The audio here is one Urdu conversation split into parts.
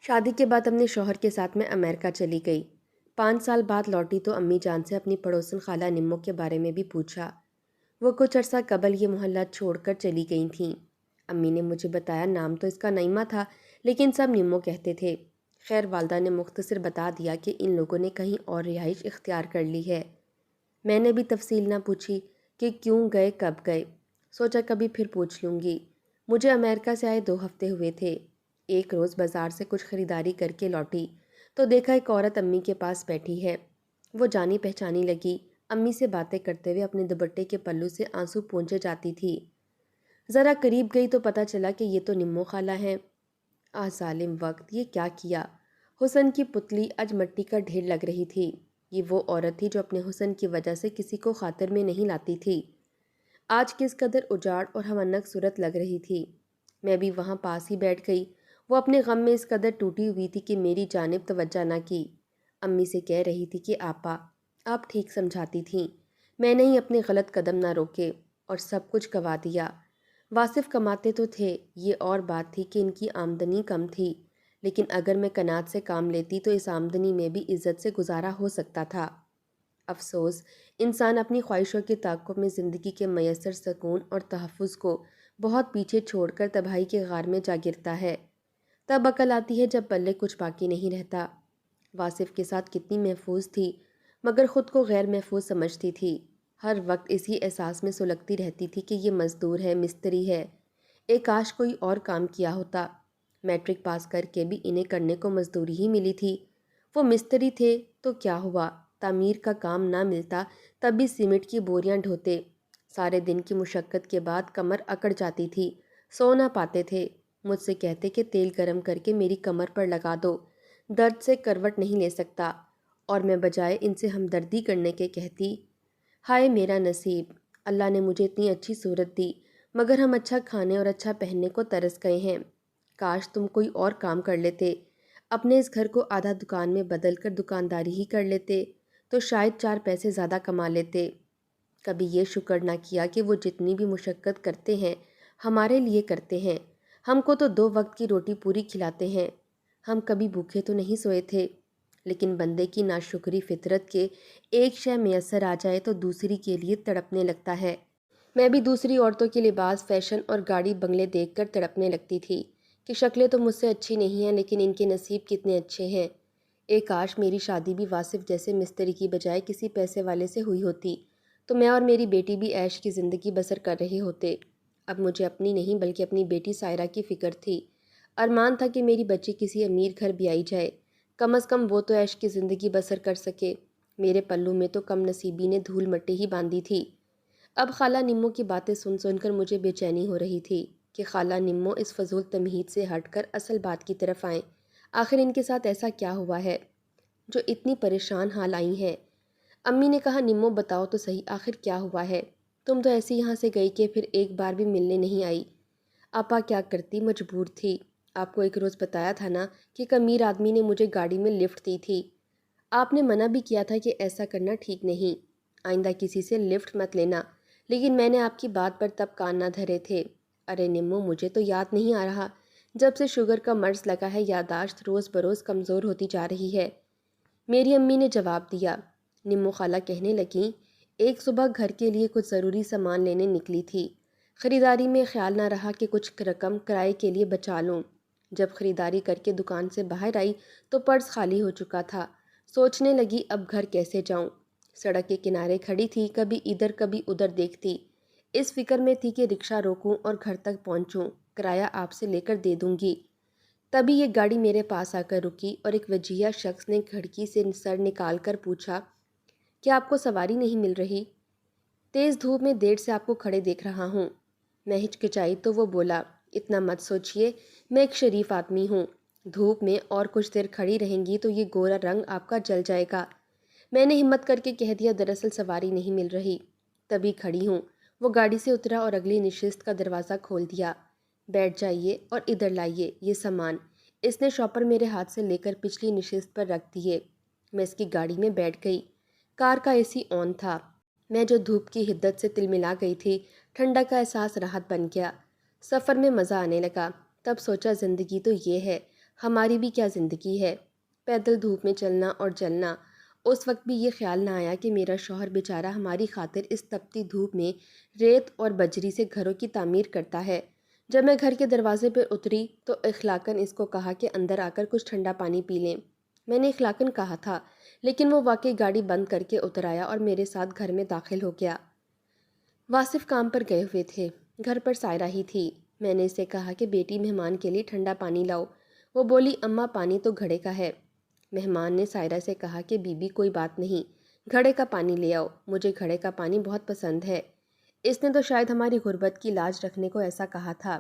شادی کے بعد اپنے شوہر کے ساتھ میں امریکہ چلی گئی۔ 5 سال بعد لوٹی تو امی جان سے اپنی پڑوسن خالہ نمو کے بارے میں بھی پوچھا۔ وہ کچھ عرصہ قبل یہ محلہ چھوڑ کر چلی گئی تھیں۔ امی نے مجھے بتایا نام تو اس کا نعیمہ تھا، لیکن سب نمو کہتے تھے۔ خیر والدہ نے مختصر بتا دیا کہ ان لوگوں نے کہیں اور رہائش اختیار کر لی ہے۔ میں نے بھی تفصیل نہ پوچھی کہ کیوں گئے کب گئے، سوچا کبھی پھر پوچھ لوں گی۔ مجھے امریکہ سے آئے 2 ہفتے ہوئے تھے۔ ایک روز بازار سے کچھ خریداری کر کے لوٹی تو دیکھا ایک عورت امی کے پاس بیٹھی ہے۔ وہ جانی پہچانی لگی، امی سے باتیں کرتے ہوئے اپنے دوپٹے کے پلو سے آنسو پونچھے جاتی تھی۔ ذرا قریب گئی تو پتہ چلا کہ یہ تو نمو خالہ ہیں۔ ظالم وقت، یہ کیا کیا! حسن کی پتلی آج مٹی کا ڈھیر لگ رہی تھی۔ یہ وہ عورت تھی جو اپنے حسن کی وجہ سے کسی کو خاطر میں نہیں لاتی تھی۔ آج کس قدر اجاڑ اور ہمنک صورت لگ رہی تھی۔ میں بھی وہاں پاس ہی بیٹھ گئی۔ وہ اپنے غم میں اس قدر ٹوٹی ہوئی تھی کہ میری جانب توجہ نہ کی۔ امی سے کہہ رہی تھی کہ آپا، آپ ٹھیک سمجھاتی تھیں، میں نے ہی اپنے غلط قدم نہ روکے اور سب کچھ گوا دیا۔ واصف کماتے تو تھے، یہ اور بات تھی کہ ان کی آمدنی کم تھی، لیکن اگر میں قناعت سے کام لیتی تو اس آمدنی میں بھی عزت سے گزارا ہو سکتا تھا۔ افسوس، انسان اپنی خواہشوں کے تعاقب میں زندگی کے میسر سکون اور تحفظ کو بہت پیچھے چھوڑ کر تباہی کے غار میں جا گرتا ہے۔ تب عقل آتی ہے جب پلے کچھ باقی نہیں رہتا۔ واصف کے ساتھ کتنی محفوظ تھی، مگر خود کو غیر محفوظ سمجھتی تھی۔ ہر وقت اسی احساس میں سلگتی رہتی تھی کہ یہ مزدور ہے، مستری ہے۔ کاش کوئی اور کام کیا ہوتا۔ میٹرک پاس کر کے بھی انہیں کرنے کو مزدوری ہی ملی تھی۔ وہ مستری تھے تو کیا ہوا، تعمیر کا کام نہ ملتا تب بھی سیمنٹ کی بوریاں ڈھوتے۔ سارے دن کی مشقت کے بعد کمر اکڑ جاتی تھی، سو نہ پاتے تھے۔ مجھ سے کہتے کہ تیل گرم کر کے میری کمر پر لگا دو، درد سے کروٹ نہیں لے سکتا، اور میں بجائے ان سے ہمدردی کرنے کے کہتی، ہائے میرا نصیب، اللہ نے مجھے اتنی اچھی صورت دی، مگر ہم اچھا کھانے اور اچھا پہننے کو ترس گئے ہیں۔ کاش تم کوئی اور کام کر لیتے، اپنے اس گھر کو آدھا دکان میں بدل کر دکانداری ہی کر لیتے تو شاید 4 پیسے زیادہ کما لیتے۔ کبھی یہ شکر نہ کیا کہ وہ جتنی بھی مشقت کرتے ہیں ہمارے لیے کرتے ہیں۔ ہم کو تو 2 وقت کی روٹی پوری کھلاتے ہیں، ہم کبھی بھوکے تو نہیں سوئے تھے۔ لیکن بندے کی ناشکری فطرت کے ایک شے میسر آ جائے تو دوسری کے لیے تڑپنے لگتا ہے۔ میں بھی دوسری عورتوں کے لباس، فیشن اور گاڑی بنگلے دیکھ کر تڑپنے لگتی تھی کہ شکلیں تو مجھ سے اچھی نہیں ہیں، لیکن ان کے نصیب کتنے اچھے ہیں۔ کاش میری شادی بھی واصف جیسے مستری کی بجائے کسی پیسے والے سے ہوئی ہوتی تو میں اور میری بیٹی بھی عیش کی زندگی بسر کر رہے ہوتے۔ اب مجھے اپنی نہیں بلکہ اپنی بیٹی سائرہ کی فکر تھی۔ ارمان تھا کہ میری بچی کسی امیر گھر بیائی جائے، کم از کم وہ تو عیش کی زندگی بسر کر سکے۔ میرے پلو میں تو کم نصیبی نے دھول مٹی ہی باندھی تھی۔ اب خالہ نمو کی باتیں سن سن کر مجھے بے چینی ہو رہی تھی کہ خالہ نمو اس فضول تمہید سے ہٹ کر اصل بات کی طرف آئیں۔ آخر ان کے ساتھ ایسا کیا ہوا ہے جو اتنی پریشان حال آئی ہیں؟ امی نے کہا، نمو بتاؤ تو صحیح، آخر کیا ہوا ہے؟ تم تو ایسی یہاں سے گئی کہ پھر ایک بار بھی ملنے نہیں آئی۔ آپا کیا کرتی، مجبور تھی۔ آپ کو ایک روز بتایا تھا نا کہ ایک امیر آدمی نے مجھے گاڑی میں لفٹ دی تھی۔ آپ نے منع بھی کیا تھا کہ ایسا کرنا ٹھیک نہیں، آئندہ کسی سے لفٹ مت لینا، لیکن میں نے آپ کی بات پر تب کان نہ دھرے تھے۔ ارے نمو، مجھے تو یاد نہیں آ رہا، جب سے شوگر کا مرض لگا ہے یادداشت روز بروز کمزور ہوتی جا رہی ہے، میری امی نے جواب دیا۔ نمو خالہ کہنے لگیں، ایک صبح گھر کے لیے کچھ ضروری سامان لینے نکلی تھی، خریداری میں خیال نہ رہا کہ کچھ رقم کرائے کے لیے بچا لوں۔ جب خریداری کر کے دکان سے باہر آئی تو پرس خالی ہو چکا تھا۔ سوچنے لگی اب گھر کیسے جاؤں۔ سڑک کے کنارے کھڑی تھی، کبھی ادھر کبھی ادھر دیکھتی، اس فکر میں تھی کہ رکشہ روکوں اور گھر تک پہنچوں، کرایہ آپ سے لے کر دے دوں گی۔ تبھی ایک گاڑی میرے پاس آ کر رکی اور ایک وجیہہ شخص نے کھڑکی سے سر نکال کر پوچھا، کیا آپ کو سواری نہیں مل رہی؟ تیز دھوپ میں دیر سے آپ کو کھڑے دیکھ رہا ہوں۔ میں ہچکچائی تو وہ بولا، اتنا مت سوچئے، میں ایک شریف آدمی ہوں، دھوپ میں اور کچھ دیر کھڑی رہیں گی تو یہ گورا رنگ آپ کا جل جائے گا۔ میں نے ہمت کر کے کہہ دیا، دراصل سواری نہیں مل رہی، تبھی کھڑی ہوں۔ وہ گاڑی سے اترا اور اگلی نشست کا دروازہ کھول دیا۔ بیٹھ جائیے اور ادھر لائیے یہ سامان۔ اس نے شاپر میرے ہاتھ سے لے کر پچھلی نشست پر رکھ دیے۔ میں اس کی گاڑی میں بیٹھ گئی۔ کار کا AC آن تھا۔ میں جو دھوپ کی حدت سے تلملا گئی تھی، ٹھنڈا کا احساس راحت بن گیا۔ سفر میں مزہ آنے لگا۔ تب سوچا زندگی تو یہ ہے، ہماری بھی کیا زندگی ہے، پیدل دھوپ میں چلنا اور جلنا۔ اس وقت بھی یہ خیال نہ آیا کہ میرا شوہر بیچارہ ہماری خاطر اس تپتی دھوپ میں ریت اور بجری سے گھروں کی تعمیر کرتا ہے۔ جب میں گھر کے دروازے پر اتری تو اخلاقاً اس کو کہا کہ اندر آ کر کچھ ٹھنڈا پانی پی لیں۔ میں نے اخلاقاً کہا تھا، لیکن وہ واقعی گاڑی بند کر کے اتر آیا اور میرے ساتھ گھر میں داخل ہو گیا۔ واصف کام پر گئے ہوئے تھے، گھر پر سائرہ ہی تھی۔ میں نے اسے کہا کہ بیٹی مہمان کے لیے ٹھنڈا پانی لاؤ۔ وہ بولی اماں پانی تو گھڑے کا ہے۔ مہمان نے سائرہ سے کہا کہ بی بی کوئی بات نہیں، گھڑے کا پانی لے آؤ، مجھے گھڑے کا پانی بہت پسند ہے۔ اس نے تو شاید ہماری غربت کی لاج رکھنے کو ایسا کہا تھا۔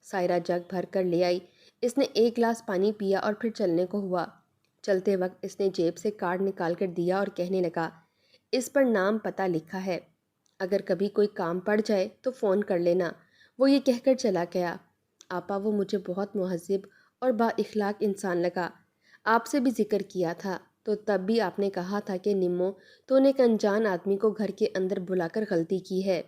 سائرہ جگ بھر کر لے آئی۔ اس نے ایک گلاس پانی پیا اور پھر چلنے کو ہوا۔ چلتے وقت اس نے جیب سے کارڈ نکال کر دیا اور کہنے لگا، اس پر نام پتہ لکھا ہے، اگر کبھی کوئی کام پڑ جائے تو فون کر لینا۔ وہ یہ کہہ کر چلا گیا۔ آپا وہ مجھے بہت مہذب اور با اخلاق انسان لگا۔ آپ سے بھی ذکر کیا تھا تو تب بھی آپ نے کہا تھا کہ نمو تو نے ایک انجان آدمی کو گھر کے اندر بلا کر غلطی کی ہے۔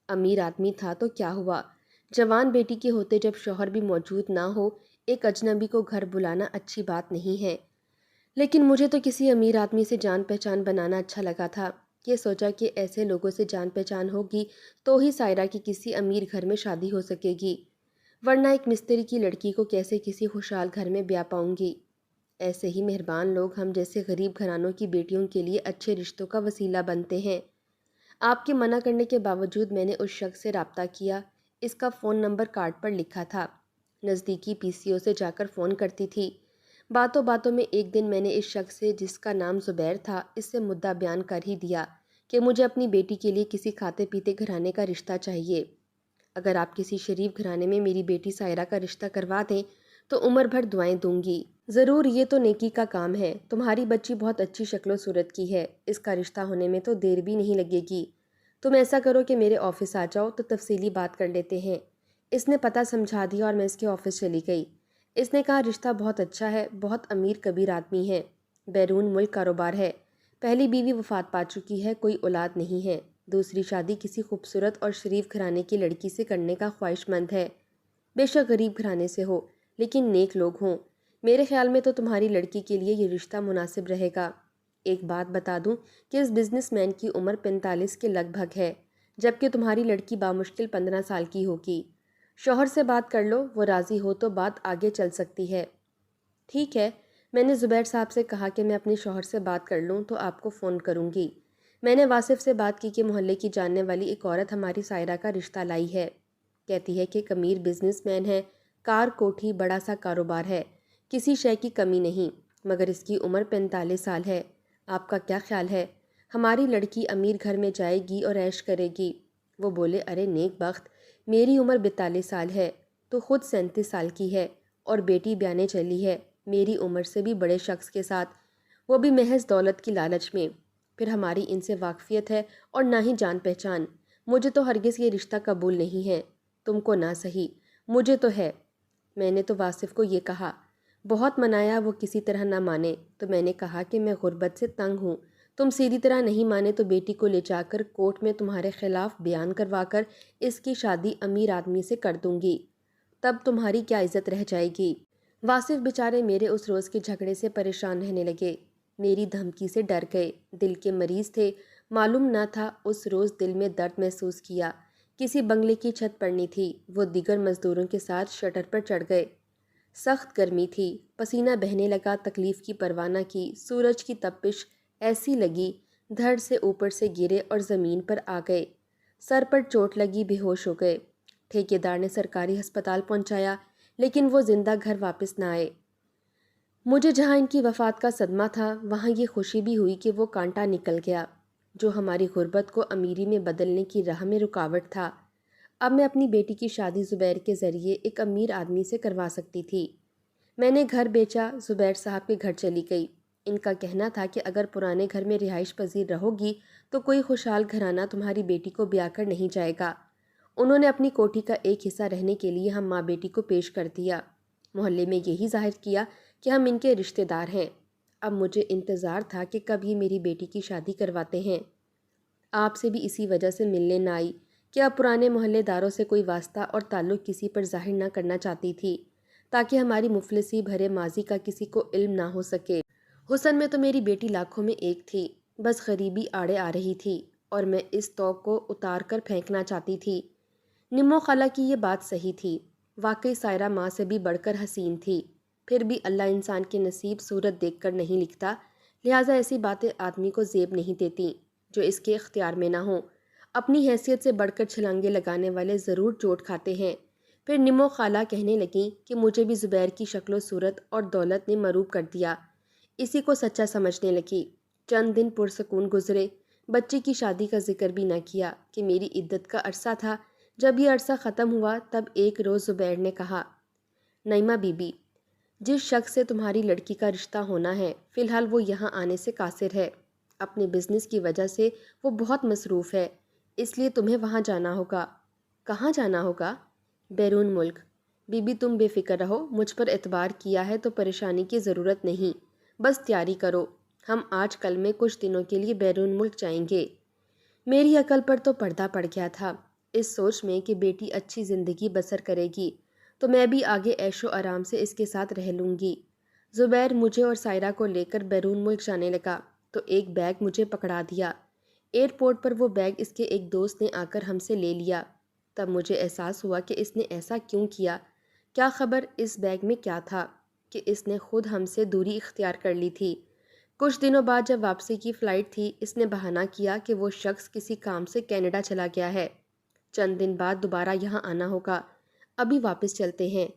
امیر آدمی تھا تو کیا ہوا، جوان بیٹی کے ہوتے جب شوہر بھی موجود نہ ہو ایک اجنبی کو گھر بلانا اچھی بات نہیں ہے۔ لیکن مجھے تو کسی امیر آدمی سے جان پہچان بنانا اچھا لگا تھا۔ یہ سوچا کہ ایسے لوگوں سے جان پہچان ہوگی تو ہی سائرہ کی کسی امیر گھر میں شادی ہو سکے گی، ورنہ ایک مستری کی لڑکی کو کیسے کسی خوشحال گھر میں بیاہ پاؤں گی۔ ایسے ہی مہربان لوگ ہم جیسے غریب گھرانوں کی بیٹیوں کے لیے اچھے رشتوں کا وسیلہ بنتے ہیں۔ آپ کے منع کرنے کے باوجود میں نے اس شخص سے رابطہ کیا۔ اس کا فون نمبر کارڈ پر لکھا تھا۔ نزدیکی پی سی او سے جا کر فون کرتی تھی۔ باتوں باتوں میں ایک دن میں نے اس شخص سے جس کا نام زبیر تھا اس سے مدعا بیان کر ہی دیا کہ مجھے اپنی بیٹی کے لیے کسی کھاتے پیتے گھرانے کا رشتہ چاہیے۔ اگر آپ کسی شریف گھرانے میں میری بیٹی سائرہ کا رشتہ کروا دیں تو عمر بھر دعائیں دوں گی۔ ضرور یہ تو نیکی کا کام ہے، تمہاری بچی بہت اچھی شکل و صورت کی ہے، اس کا رشتہ ہونے میں تو دیر بھی نہیں لگے گی۔ تم ایسا کرو کہ میرے آفس آ جاؤ تو تفصیلی بات کر لیتے ہیں۔ اس نے پتہ سمجھا دیا اور میں اس کے آفس چلی گئی۔ اس نے کہا رشتہ بہت اچھا ہے، بہت امیر کبیر آدمی ہے، بیرون ملک کاروبار ہے، پہلی بیوی وفات پا چکی ہے، کوئی اولاد نہیں ہے، دوسری شادی کسی خوبصورت اور شریف گھرانے کی لڑکی سے کرنے کا خواہش مند ہے، بے شک غریب گھرانے سے ہو لیکن نیک لوگ ہوں۔ میرے خیال میں تو تمہاری لڑکی کے لیے یہ رشتہ مناسب رہے گا۔ ایک بات بتا دوں کہ اس بزنس مین کی عمر 45 کے لگ بھگ ہے، جبکہ تمہاری لڑکی بامشکل 15 سال کی ہوگی۔ شوہر سے بات کر لو، وہ راضی ہو تو بات آگے چل سکتی ہے۔ ٹھیک ہے، میں نے زبیر صاحب سے کہا کہ میں اپنے شوہر سے بات کر لوں تو آپ کو فون کروں گی۔ میں نے واصف سے بات کی کہ محلے کی جاننے والی ایک عورت ہماری سائرہ کا رشتہ لائی ہے، کہتی ہے کہ امیر بزنس مین ہے، کار کوٹھی بڑا سا کاروبار ہے، کسی شے کی کمی نہیں، مگر اس کی عمر 45 سال ہے۔ آپ کا کیا خیال ہے، ہماری لڑکی امیر گھر میں جائے گی اور عیش کرے گی؟ وہ بولے ارے نیک بخت، میری عمر 42 سال ہے، تو خود 37 سال کی ہے اور بیٹی بیانے چلی ہے میری عمر سے بھی بڑے شخص کے ساتھ، وہ بھی محض دولت کی لالچ میں، پھر ہماری ان سے واقفیت ہے اور نہ ہی جان پہچان، مجھے تو ہرگز یہ رشتہ قبول نہیں ہے، تم کو نہ صحیح، مجھے تو ہے۔ میں نے تو واصف کو یہ کہا، بہت منایا، وہ کسی طرح نہ مانے، تو میں نے کہا کہ میں غربت سے تنگ ہوں، تم سیدھی طرح نہیں مانے تو بیٹی کو لے جا کر کورٹ میں تمہارے خلاف بیان کروا کر اس کی شادی امیر آدمی سے کر دوں گی، تب تمہاری کیا عزت رہ جائے گی۔ واصف بیچارے میرے اس روز کے جھگڑے سے پریشان رہنے لگے، میری دھمکی سے ڈر گئے، دل کے مریض تھے، معلوم نہ تھا اس روز دل میں درد محسوس کیا۔ کسی بنگلے کی چھت پڑنی تھی، وہ دیگر مزدوروں کے ساتھ شٹر پر چڑھ گئے۔ سخت گرمی تھی، پسینہ بہنے لگا، تکلیف کی پرواہ نہ کی، سورج کی تپش ایسی لگی دھڑ سے اوپر سے گرے اور زمین پر آ گئے، سر پر چوٹ لگی، بے ہوش ہو گئے۔ ٹھیکیدار نے سرکاری ہسپتال پہنچایا لیکن وہ زندہ گھر واپس نہ آئے۔ مجھے جہاں ان کی وفات کا صدمہ تھا وہاں یہ خوشی بھی ہوئی کہ وہ کانٹا نکل گیا جو ہماری غربت کو امیری میں بدلنے کی راہ میں رکاوٹ تھا۔ اب میں اپنی بیٹی کی شادی زبیر کے ذریعے ایک امیر آدمی سے کروا سکتی تھی۔ میں نے گھر بیچا، زبیر صاحب کے گھر چلی گئی۔ ان کا کہنا تھا کہ اگر پرانے گھر میں رہائش پذیر رہو گی تو کوئی خوشحال گھرانہ تمہاری بیٹی کو بیاہ کر نہیں جائے گا۔ انہوں نے اپنی کوٹھی کا ایک حصہ رہنے کے لیے ہم ماں بیٹی کو پیش کر دیا، محلے میں یہی ظاہر کیا کہ ہم ان کے رشتہ دار ہیں۔ اب مجھے انتظار تھا کہ کب یہ میری بیٹی کی شادی کرواتے ہیں۔ آپ سے بھی اسی وجہ سے ملنے نہ آئی کہ اب پرانے محلے داروں سے کوئی واسطہ اور تعلق کسی پر ظاہر نہ کرنا چاہتی تھی، تاکہ ہماری مفلسی بھرے ماضی کا کسی کو علم نہ ہو سکے۔ حسن میں تو میری بیٹی لاکھوں میں ایک تھی، بس غریبی آڑے آ رہی تھی اور میں اس توق کو اتار کر پھینکنا چاہتی تھی۔ نمو خالہ کی یہ بات صحیح تھی، واقعی سائرہ ماں سے بھی بڑھ کر حسین تھی۔ پھر بھی اللہ انسان کے نصیب صورت دیکھ کر نہیں لکھتا، لہٰذا ایسی باتیں آدمی کو زیب نہیں دیتی جو اس کے اختیار میں نہ ہوں۔ اپنی حیثیت سے بڑھ کر چھلانگے لگانے والے ضرور چوٹ کھاتے ہیں۔ پھر نمو خالہ کہنے لگیں کہ مجھے بھی زبیر کی شکل و صورت اور دولت نے مروب کر دیا، اسی کو سچا سمجھنے لگی۔ چند دن پرسکون گزرے، بچی کی شادی کا ذکر بھی نہ کیا کہ میری عدت کا عرصہ تھا۔ جب یہ عرصہ ختم ہوا تب ایک روز زبیر نے کہا، نعیمہ بی بی، جس شخص سے تمہاری لڑکی کا رشتہ ہونا ہے فی الحال وہ یہاں آنے سے قاصر ہے۔ اپنے بزنس کی وجہ سے وہ بہت مصروف ہے، اس لیے تمہیں وہاں جانا ہوگا۔ کہاں جانا ہوگا؟ بیرون ملک۔ بی بی تم بے فکر رہو، مجھ پر اعتبار کیا ہے تو پریشانی کی ضرورت نہیں، بس تیاری کرو، ہم آج کل میں کچھ دنوں کے لیے بیرون ملک جائیں گے۔ میری عقل پر تو پردہ پڑ گیا تھا، اس سوچ میں کہ بیٹی اچھی زندگی بسر کرے گی تو میں بھی آگے عیش و آرام سے اس کے ساتھ رہ لوں گی۔ زبیر مجھے اور سائرہ کو لے کر بیرون ملک جانے لگا تو ایک بیگ مجھے پکڑا دیا۔ ایئرپورٹ پر وہ بیگ اس کے ایک دوست نے آ کر ہم سے لے لیا۔ تب مجھے احساس ہوا کہ اس نے ایسا کیوں کیا، کیا خبر اس بیگ میں کیا تھا کہ اس نے خود ہم سے دوری اختیار کر لی تھی۔ کچھ دنوں بعد جب واپسی کی فلائٹ تھی، اس نے بہانہ کیا کہ وہ شخص کسی کام سے کینیڈا چلا گیا ہے، چند دن بعد دوبارہ یہاں آنا ہوگا، ابھی واپس چلتے ہیں۔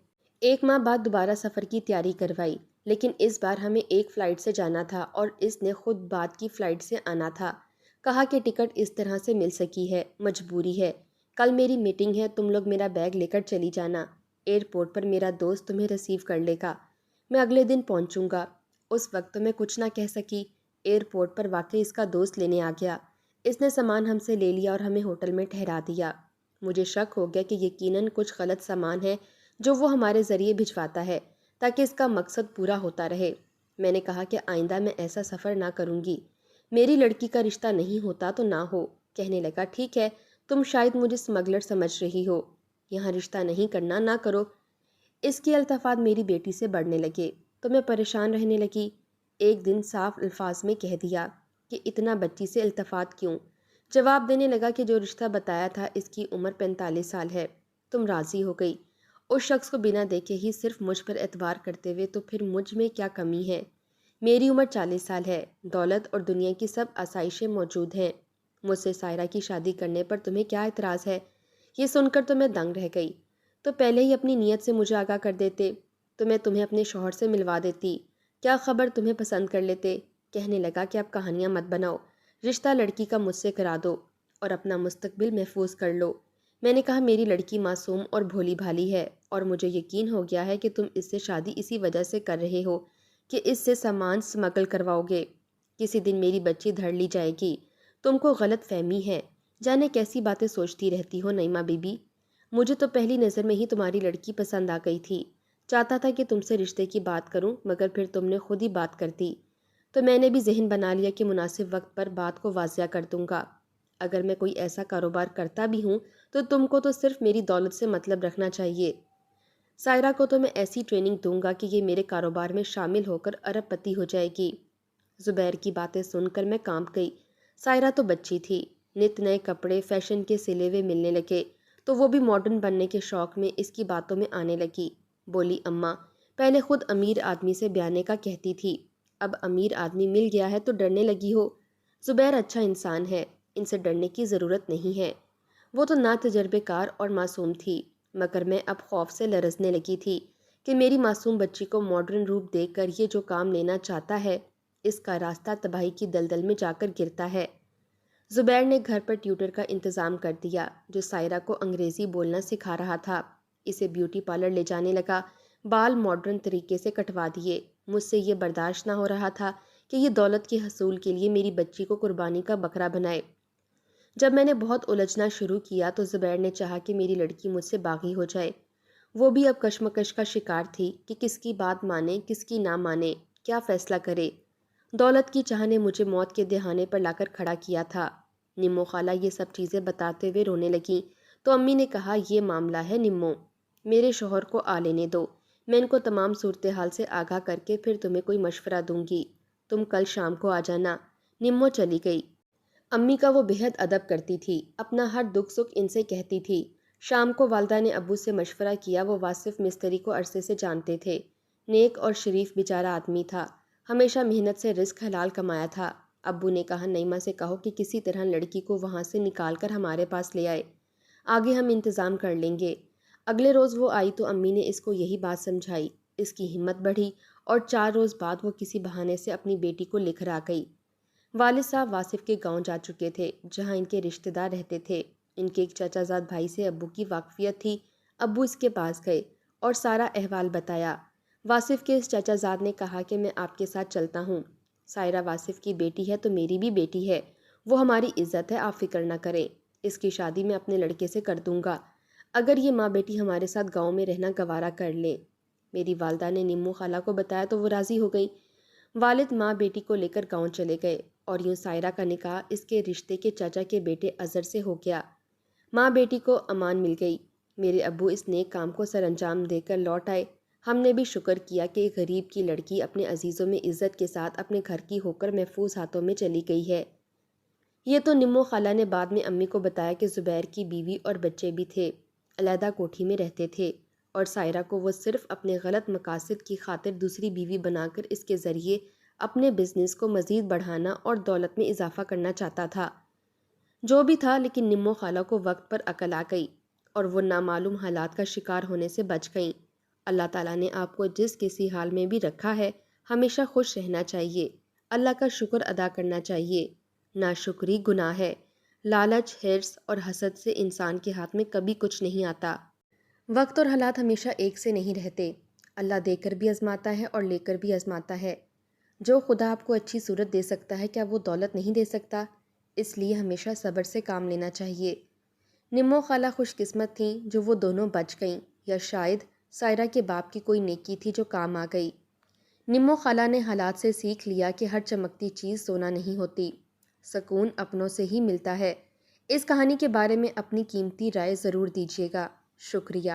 ایک ماہ بعد دوبارہ سفر کی تیاری کروائی، لیکن اس بار ہمیں ایک فلائٹ سے جانا تھا اور اس نے خود بعد کی فلائٹ سے آنا تھا۔ کہا کہ ٹکٹ اس طرح سے مل سکی ہے، مجبوری ہے، کل میری میٹنگ ہے، تم لوگ میرا بیگ لے کر چلی جانا، ایئرپورٹ پر میرا دوست تمہیں ریسیو کر لے گا، میں اگلے دن پہنچوں گا۔ اس وقت تو میں کچھ نہ کہہ سکی۔ ایئرپورٹ پر واقعی اس کا دوست لینے آ گیا، اس نے سامان ہم سے لے لیا اور ہمیں ہوٹل میں ٹھہرا دیا۔ مجھے شک ہو گیا کہ یقیناً کچھ غلط سامان ہے جو وہ ہمارے ذریعے بھجواتا ہے تاکہ اس کا مقصد پورا ہوتا رہے۔ میں نے کہا کہ آئندہ میں ایسا سفر نہ کروں گی، میری لڑکی کا رشتہ نہیں ہوتا تو نہ ہو۔ کہنے لگا، ٹھیک ہے، تم شاید مجھے اسمگلر سمجھ رہی ہو، یہاں رشتہ نہیں کرنا، نہ کرو۔ اس کے التفات میری بیٹی سے بڑھنے لگے تو میں پریشان رہنے لگی۔ ایک دن صاف الفاظ میں کہہ دیا کہ اتنا بچی سے التفات کیوں؟ جواب دینے لگا کہ جو رشتہ بتایا تھا اس کی عمر 45 سال ہے، تم راضی ہو گئی۔ اس شخص کو بنا دیکھے ہی صرف مجھ پر اعتبار کرتے ہوئے تو پھر مجھ میں کیا کمی ہے؟ میری عمر 40 سال ہے، دولت اور دنیا کی سب آسائشیں موجود ہیں، مجھ سے سائرہ کی شادی کرنے پر تمہیں کیا اعتراض ہے؟ یہ سن کر تو میں دنگ رہ گئی۔ تو پہلے ہی اپنی نیت سے مجھے آگاہ کر دیتے تو میں تمہیں اپنے شوہر سے ملوا دیتی، کیا خبر تمہیں پسند کر لیتے۔ کہنے لگا کہ اب کہانیاں مت بناؤ، رشتہ لڑکی کا مجھ سے کرا دو اور اپنا مستقبل محفوظ کر لو۔ میں نے کہا میری لڑکی معصوم اور بھولی بھالی ہے اور مجھے یقین ہو گیا ہے کہ تم اس سے شادی اسی وجہ سے کر رہے ہو کہ اس سے سامان سمگل کرواؤ گے، کسی دن میری بچی دھڑ لی جائے گی۔ تم کو غلط فہمی ہے، جانے کیسی باتیں سوچتی رہتی ہو نعیمہ بی بی۔ مجھے تو پہلی نظر میں ہی تمہاری لڑکی پسند آ گئی تھی، چاہتا تھا کہ تم سے رشتے کی بات کروں مگر پھر تم نے خود ہی بات کر دی تو میں نے بھی ذہن بنا لیا کہ مناسب وقت پر بات کو واضح کر دوں گا۔ اگر میں کوئی ایسا کاروبار کرتا بھی ہوں تو تم کو تو صرف میری دولت سے مطلب رکھنا چاہیے۔ سائرہ کو تو میں ایسی ٹریننگ دوں گا کہ یہ میرے کاروبار میں شامل ہو کر ارب پتی ہو جائے گی۔ زبیر کی باتیں سن کر میں کانپ گئی۔ سائرہ تو بچی تھی، نت نئے کپڑے فیشن کے سلے ہوئے ملنے لگے تو وہ بھی ماڈرن بننے کے شوق میں اس کی باتوں میں آنے لگی۔ بولی، اماں پہلے خود امیر آدمی سے بیانے کا کہتی تھی، اب امیر آدمی مل گیا ہے تو ڈرنے لگی ہو۔ زبیر اچھا انسان ہے، ان سے ڈرنے کی ضرورت نہیں ہے۔ وہ تو نا تجربے کار اور معصوم تھی، مگر میں اب خوف سے لرزنے لگی تھی کہ میری معصوم بچی کو ماڈرن روپ دے کر یہ جو کام لینا چاہتا ہے اس کا راستہ تباہی کی دلدل میں جا کر گرتا ہے۔ زبیر نے گھر پر ٹیوٹر کا انتظام کر دیا جو سائرہ کو انگریزی بولنا سکھا رہا تھا، اسے بیوٹی پارلر لے جانے لگا، بال ماڈرن طریقے سے کٹوا دیے۔ مجھ سے یہ برداشت نہ ہو رہا تھا کہ یہ دولت کے حصول کے لیے میری بچی کو قربانی کا بکرا بنائے۔ جب میں نے بہت الجھنا شروع کیا تو زبیر نے چاہا کہ میری لڑکی مجھ سے باغی ہو جائے۔ وہ بھی اب کشمکش کا شکار تھی کہ کس کی بات مانے کس کی نہ مانے، کیا فیصلہ کرے۔ دولت کی چاہ نے مجھے موت کے دہانے پر لا کر کھڑا کیا تھا۔ نمو خالہ یہ سب چیزیں بتاتے ہوئے رونے لگیں تو امی نے کہا، یہ معاملہ ہے نمو، میرے شوہر کو آ لینے دو، میں ان کو تمام صورتحال سے آگاہ کر کے پھر تمہیں کوئی مشورہ دوں گی۔ تم کل شام کو آ جانا۔ نمو چلی گئی۔ امی کا وہ بہت ادب کرتی تھی، اپنا ہر دکھ سکھ ان سے کہتی تھی۔ شام کو والدہ نے ابو سے مشورہ کیا۔ وہ واصف مستری کو عرصے سے جانتے تھے، نیک اور شریف بیچارہ آدمی تھا، ہمیشہ محنت سے رزق حلال کمایا تھا۔ ابو نے کہا نعیمہ سے کہو کہ کسی طرح لڑکی کو وہاں سے نکال کر ہمارے پاس لے آئے، آگے ہم انتظام کر لیں گے۔ اگلے روز وہ آئی تو امی نے اس کو یہی بات سمجھائی، اس کی ہمت بڑھی اور 4 روز بعد وہ کسی بہانے سے اپنی بیٹی کو لے کر آ گئی۔ والد صاحب واصف کے گاؤں جا چکے تھے جہاں ان کے رشتہ دار رہتے تھے۔ ان کے ایک چچا زاد بھائی سے ابو کی واقفیت تھی۔ ابو اس کے پاس گئے اور سارا احوال بتایا۔ واصف کے اس چچا زاد نے کہا کہ میں آپ کے ساتھ چلتا ہوں، سائرہ واصف کی بیٹی ہے تو میری بھی بیٹی ہے، وہ ہماری عزت ہے، آپ فکر نہ کریں، اس کی شادی میں اپنے لڑکے سے کر دوں گا اگر یہ ماں بیٹی ہمارے ساتھ گاؤں میں رہنا گوارا کر لیں۔ میری والدہ نے نمو خالہ کو بتایا تو وہ راضی ہو گئی۔ والد ماں بیٹی کو لے کر گاؤں چلے گئے اور یوں سائرہ کا نکاح اس کے رشتے کے چچا کے بیٹے اظہر سے ہو گیا۔ ماں بیٹی کو امان مل گئی۔ میرے ابو اس نیک کام کو سر انجام دے کر لوٹ آئے۔ ہم نے بھی شکر کیا کہ ایک غریب کی لڑکی اپنے عزیزوں میں عزت کے ساتھ اپنے گھر کی ہو کر محفوظ ہاتھوں میں چلی گئی ہے۔ یہ تو نمو خالہ نے بعد میں امی کو بتایا کہ زبیر کی بیوی اور بچے بھی تھے، علیحدہ کوٹھی میں رہتے تھے اور سائرہ کو وہ صرف اپنے غلط مقاصد کی خاطر دوسری بیوی بنا کر اس کے ذریعے اپنے بزنس کو مزید بڑھانا اور دولت میں اضافہ کرنا چاہتا تھا۔ جو بھی تھا، لیکن نمو خالہ کو وقت پر عقل آ گئی اور وہ نامعلوم حالات کا شکار ہونے سے بچ گئیں۔ اللہ تعالیٰ نے آپ کو جس کسی حال میں بھی رکھا ہے ہمیشہ خوش رہنا چاہیے، اللہ کا شکر ادا کرنا چاہیے۔ ناشکری گناہ ہے۔ لالچ، حرص اور حسد سے انسان کے ہاتھ میں کبھی کچھ نہیں آتا۔ وقت اور حالات ہمیشہ ایک سے نہیں رہتے، اللہ دے کر بھی آزماتا ہے اور لے کر بھی آزماتا ہے۔ جو خدا آپ کو اچھی صورت دے سکتا ہے کیا وہ دولت نہیں دے سکتا؟ اس لیے ہمیشہ صبر سے کام لینا چاہیے۔ نمو خالہ خوش قسمت تھیں جو وہ دونوں بچ گئیں، یا شاید سائرہ کے باپ کی کوئی نیکی تھی جو کام آ گئی۔ نمو خالہ نے حالات سے سیکھ لیا کہ ہر چمکتی چیز سونا نہیں ہوتی، سکون اپنوں سے ہی ملتا ہے۔ اس کہانی کے بارے میں اپنی قیمتی رائے ضرور دیجیے گا۔ شکریہ۔